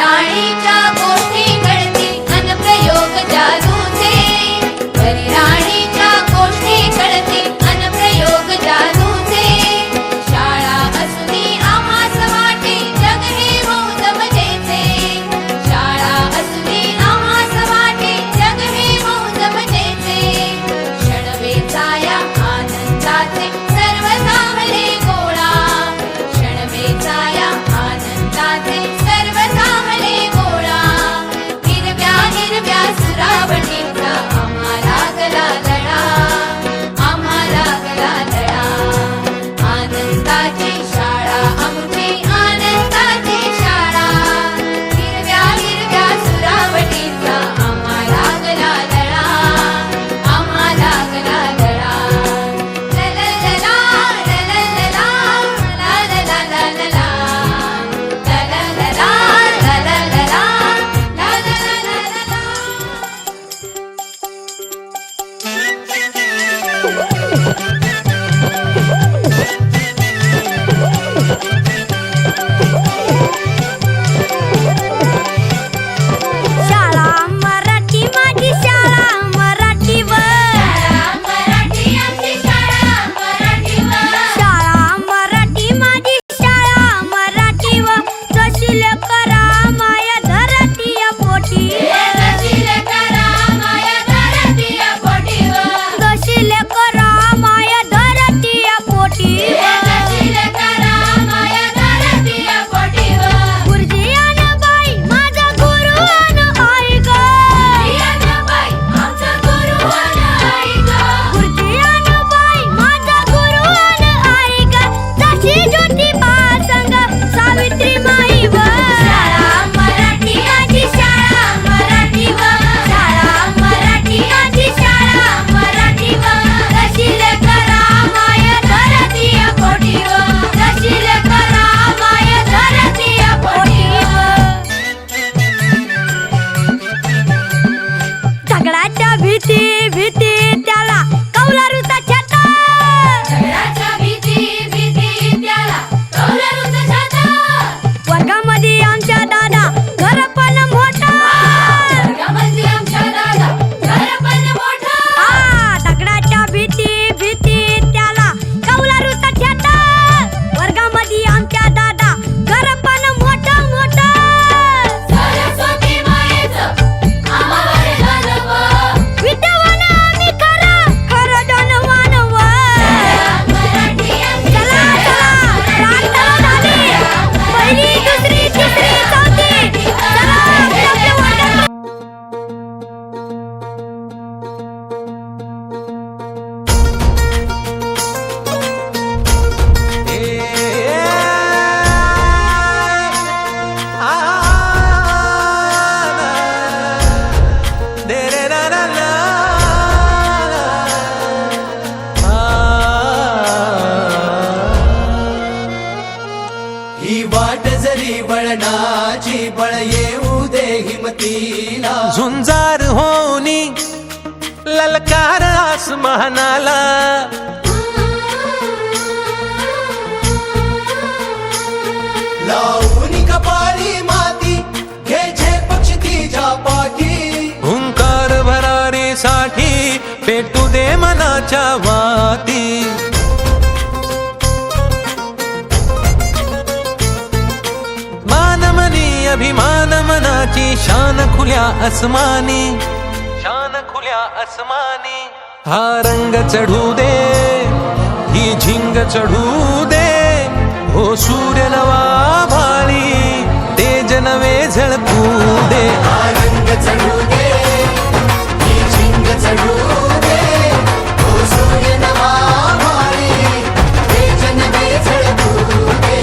राणीच्या गोष्टी कळतील अन प्रयोग जादूचे राणीच्या गोष्टी कळतील अन प्रयोग जादूचे शाळा असुनी आम्हास वाटे जग हे मौज मजेचे शाळा असुनी आम्हास वाटे जग हे मौज मजेचे क्षण वेचाया आनंदाचे सर्व सामले गोळा क्षण वेचाया आनंदाचे सर्व सामले गोळा हिरव्या हिरव्या सुरावटीचा आम्हाला गला लढा आम्हाला गला लढा आनंदाची शाळा आमची आनंदाची शाळा हिरव्या हिरव्या सुरावटीचा आम्हाला गला लढा आम्हाला गला लढा लललला लललला लललला लललला लललला शाळा मराठी माझी शाळा मराठीवर मराठी आमची शाळा मराठीवर शाळा मराठी माझी शाळा मराठीवर जशी लेकरा माया धरतीया पोटी जशी लेकरा माया धरतीया पोटीवर जशी लेकरा माया धरतीया पोटी जशी लेकरा माया धरतीया पोटीवर गुरुजी अन बाई माझा गुरु अन आई ग बाई आमचा गुरु अन आई ग गुरुजी अन बाई माझा गुरु अन आई ग जशी ज्योतिबा संग सावित्री माई व शाळा मराठी आजी शाळा मराठीवर शाळा मराठी आजी शाळा मराठीवर जशी लेकरा माया धरतीया पोटीवर जशी लेकरा माया धरतीया पोटीवर झगडाच्या भीती भीती त्याला कौलारूचा छाता झगडाच्या भीती भीती त्याला कौलारूचा छाता वर्गामध्ये आमच्या दादा घर पण मोठा वर्गामध्ये आमच्या दादा घर पण मोठा झगडाच्या भीती भीती त्याला कौलारूचा छाता वर्गामध्ये आमच्या दादा घर पण मोठा मोठा सरस्वती मायेचं आम्हावर गाणं विद्यावान आम्ही खरं खरं धनवान व मराठी आमची चला चला प्रार्थना झाली पहिली दुसरी तिसरी चौथी चला आपल्या आपल्या वर्गात ही वाट जरी वळणाची बळ येऊ दे हिमतीला झुंजार होनी ललकार आसमानाला लावून कपाळी माती घे पक्ष तिच्या पाठी हुंकार भरारीसाठी पेटू दे मनाच्या वाती मानमनी अभिमान मनाची शान खुल्या आसमानी शान खुल्या आसमानी हा रंग चढू दे ही झिंग चढू दे हो सूर्य नवा भाळी तेज नवे झळकू दे हा रंग चढू दे ही झिंग चढू दे हो सूर्य नवा भाळी तेज नवे झळकू दे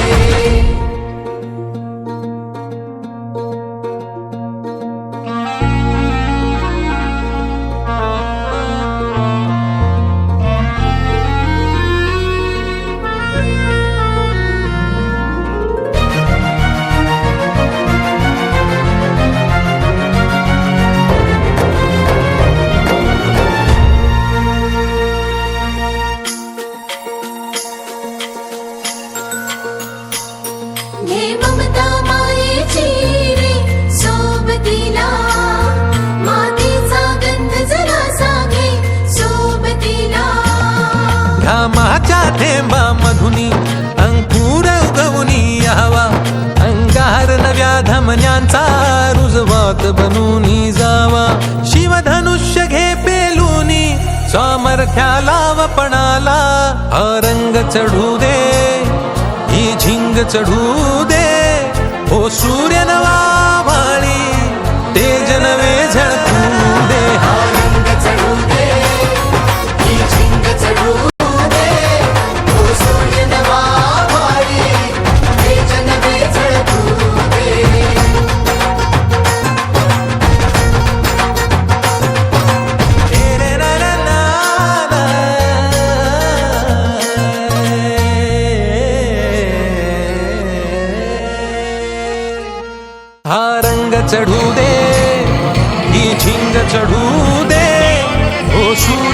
हात बनूनी जावा शिवधनुष्य घे पेलूनी सामर्थ्याला वपणाला हा रंग चढू दे ही झिंग चढू दे ओ सूर्य नवा भाळी तेज नवे झळकू दे हा रंग चढू दे ही झिंग चढू दे ओ सूर्य नवा भाळी तेज नवे झळकू दे हा रंग चढू दे ही झिंग चढू दे ओ सूर्य